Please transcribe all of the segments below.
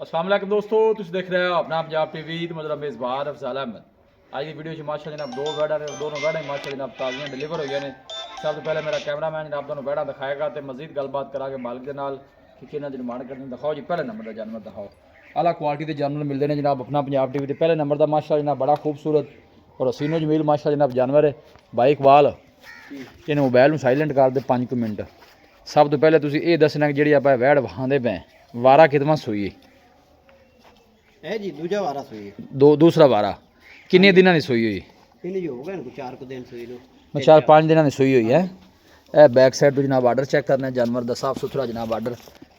अस्सलाम वालेकुम दोस्तों, तुम देख रहे हो अपना पंजाब टीवी तो मतलब मेज़बान अफजाल अहमद। आज की वीडियो माशा जनाब दो बैडा ने, दोनों बैडा माशा जनाब ताज़ियाँ डिलीवर हो गए हैं। सब तो पहले मेरा कैमरा मैन जनाब दोनों बैडा दिखाएगा तो मजीद गलबात करा के मालिक के नाल कि किन्ना दी डिमांड करनी। दिखाओ जी पहले नंबर का जानवर दिखाओ। आला क्वालिटी के जानवर मिलते हैं जनाब अपना पंजाब टीवी के पहले नंबर का माशा जनाब बड़ा खूबसूरत और हसीनो जमील माशा जनाब जानवर है। बाई इकबाल इन्हें मोबाइल में साइलेंट कर दे 5 मिनट। सब तो पहले तुम ये दसना कि जी आप वैड़ वहांदे पे वारा कितवा सूई है जी दूजा वारा सूई दूसरा वारा किन्ने दिनों की सूई हुई? इन्हें हो गए 4 दिन सूई नु। मैं 4-5 दिनों की सूई हुई है। ए बैक साइड तो जनाब आर्डर चेक करना है जानवर का साफ सुथरा जनाब आर्डर।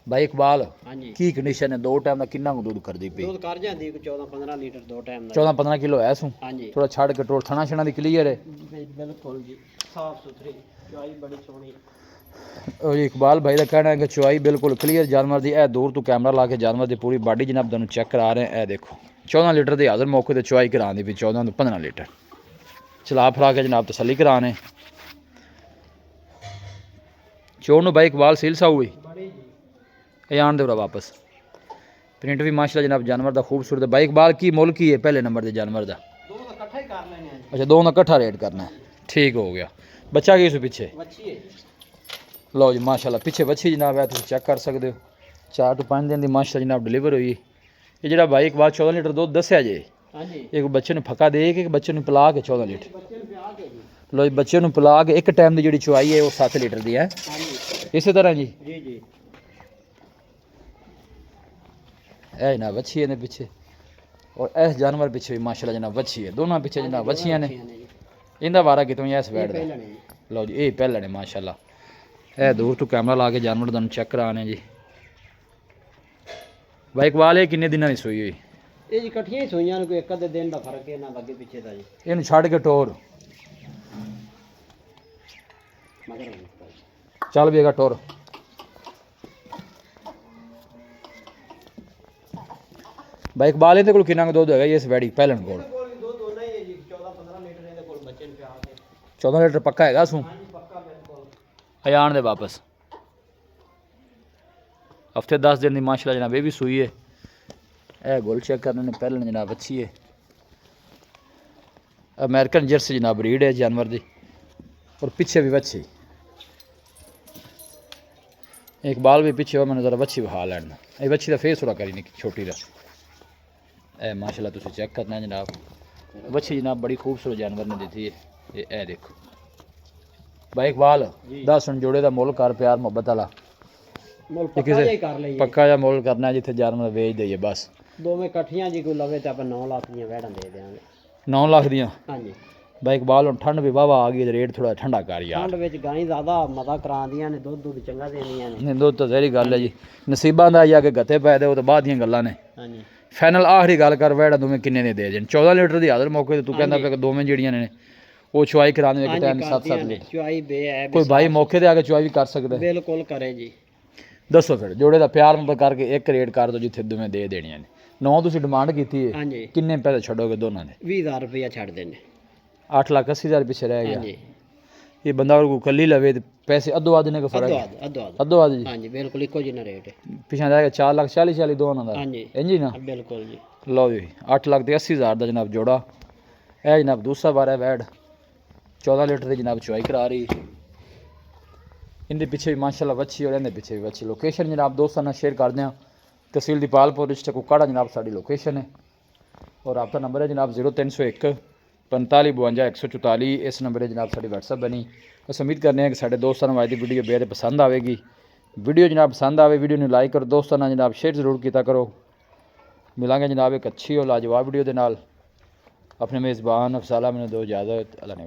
भाई इकबाल हां जी की कंडीशन है? 2 टाइम का कितना दूध कर दी पई? दूध कर जाती 14-15 लीटर 2 टाइम दा। 14-15 किलो है सू। हां जी थोड़ा छड़ के टोल थना छना दी क्लियर है बिल्कुल जी साफ सुथरी चवाई बड़ी सोहनी। और इकबाल भाई का कहना है कि चुआई बिल्कुल क्लीयर जानवर की। ए दूर तो कैमरा ला के जानवर की पूरी बॉडी जनाब तुम चेक करा रहे हैं। ए देखो 14 लीटर की हाजिर मौके पर चुआई करा दी पी 14 तो 15 लीटर चला फरा के जनाब तसली कराने चोर भाई इकबाल सील सा हुई ये आन दे वापस। प्रिंट भी माशाल्लाह जनाब जानवर का खूबसूरत है। भाई इकबाल की मुल की है पहले नंबर के जानवर का? अच्छा दोनों का कट्ठा रेट करना है। ठीक हो गया। बच्चा की पीछे लो जी माशाल्लाह पिछे बच्ची जनाब है तुम चेक कर सकते हो। 4 तो 5 दिन की माशाल्लाह जनाब डिलीवर हुई। ये जो भाई इकबाल 14 लीटर दूध दसिया जे एक बच्चे ने फक्का दे के एक बच्चे ने पिला के 14 लीटर। लो जी बच्चे ने पिला के एक टाइम की जी चुआई है वो 7 लीटर की है। इस तरह जी ए जनाब बच्ची है पिछे और इस जानवर पिछे भी माशाल्लाह जनाब बच्ची है। दोनों पिछे जनाब बच्चियाँ ने इनका वारा कितों इस बैठ का? लो जी ये पहले ने माशाल्लाह। ए दूर तो कैमरा ला के जानवर तुम चेक कराने जी। भाई इकबाल ये किन्ने दिनों की सूई हुई? ये जी कट्ठियां ही सूईयां ने कोई एक आधे दिन का फर्क है ना लगे पीछे दा जी। इन छड़ के टोर मगर चल बेगा टोर। भाई इकबाल ये किन्ना दूध है इस वैड़ी पहलन को? 14 लीटर पक्का है सू अजान दे वापस हफ्ते 10 दिन की माशाल्लाह जनाब ये भी सूई है। ए गोल चेक करने ने पहले जनाब अच्छी है। अमेरिकन जर्सी जनाब ब्रीड है जानवर की और पीछे भी बच्ची इकबाल भी पीछे हो मैंने जरा बच्ची बहा लैना। ये बच्ची का फेस थोड़ा करी नहीं छोटी का। ए माशाल्लाह तुम चेक करना जनाब बच्ची जनाब बड़ी खूबसूरत जानवर ने दी है। ये ए देखो भाई इकबाल 10 जोड़े का मुल कर प्यार मुहब्बत वाला पक्का जा मुल करना जिथे जानवर बेच दईए बस। दो में कट्ठियां जी कोई लवे तो आप 9 लाख दी वैड़ां दे देंगे। 9 लाख दियाँ? हाँ जी भाई इकबाल हम ठंड भी वावा आ गई रेट थोड़ा ठंडा कर यार। ठंड विच गाई ज़्यादा मता करांदियां ने दूध चंगा देंदियां ने। नहीं दूध तो सही गल है जी नसीबां दा या के गते पै दे वो तो बाद दियां गल्लां ने। हाँ जी फाइनल आखिरी गल कर वैड़ा तुम्हें किन्ने ने दे देन? 14 लीटर की हाजिर मौके तू कहंदा पे दोवें जेड़ियां ने वो चुआई कराने एक टाइम 7-7 लीटर चुआई बे है कोई भाई मौके ते आके चुआई भी कर सकदा है। बिल्कुल करे जी। दसो फिर जोड़े का प्यार मुहब्बत करके एक रेट कर दो जिथे तुम्हें दे देनियां ने। 9 तुसीं डिमांड कीती है हाँ जी किन्ने पैसे छड्डोगे दोनों ने? 20,000 रुपया छड़ देने 8,80,000 पीछे रह हाँ गया। जी ये बंदा अगर कोई कली लवे तो पैसे अद्धो अध ने का फर्क है? अद्धो अध जी हाँ जी बिल्कुल इको जिन्ना रेट है। पिछा रहेगा 4,40,40 दोनों का हाँ जी इंजी ना बिल्कुल जी। लो जी 8,80,000 का जनाब जोड़ा है जनाब दूसरा बार है वैड 14 लीटर की जनाब चुआई करा रही। इनके पीछे भी माशाल्लाह बच्ची और इनके पीछे भी बच्ची। लोकेशन जनाब दोस्तों ने शेयर कर दें तहसील दीपालपुर डिस्ट्रिक्ट कुकाड़ा जनाब साड़ी लोकेशन है और आपका नंबर है जनाब 0301 45 52 144। इस नंबर है जनाब साड़ी व्हाट्सअप बनी। बस उम्मीद करने हैं कि साढ़े दोस्तों को आज की वीडियो बेहद पसंद आएगी। वीडियो जनाब पसंद आए वीडियो में लाइक करो दोस्तों ने जनाब शेयर जरूर किया करो। मिलेंगे जनाब एक अच्छी और लाजवाब वीडियो के नाल। अपने मेज़बान अफसाला मैंने दो इजाज़त अल्लाह ने